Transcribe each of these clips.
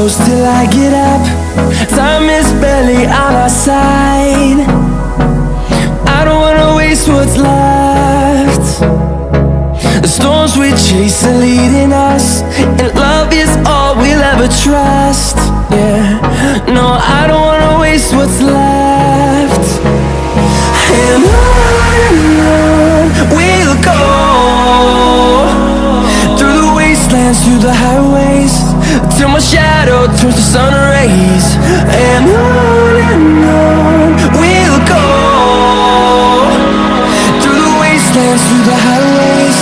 close till I get up. Time is barely on our side. I don't wanna waste what's left. The storms we chase are leading us, and love is all we'll ever trust. Yeah, no, I don't wanna waste what's left. And on we'll go, through the wastelands, through the highways, till my shadow turns to sun rays. And on we'll go, through the wastelands, through the highways,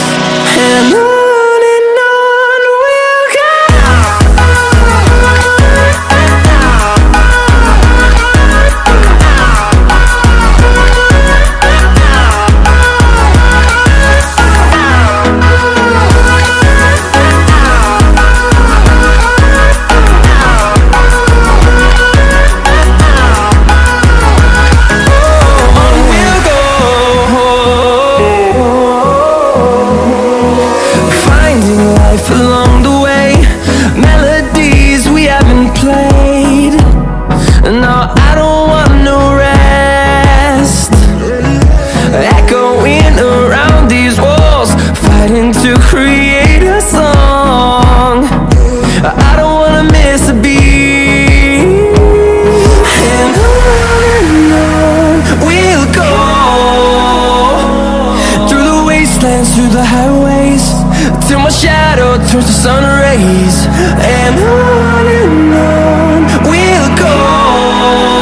and on. Along the way, melodies we haven't played. No, I don't want no rest. Echoing around these walls, fighting to create a song. I don't wanna miss a beat. And on we'll go, through the wastelands, through the highways, till my shadow turns to sun rays. And on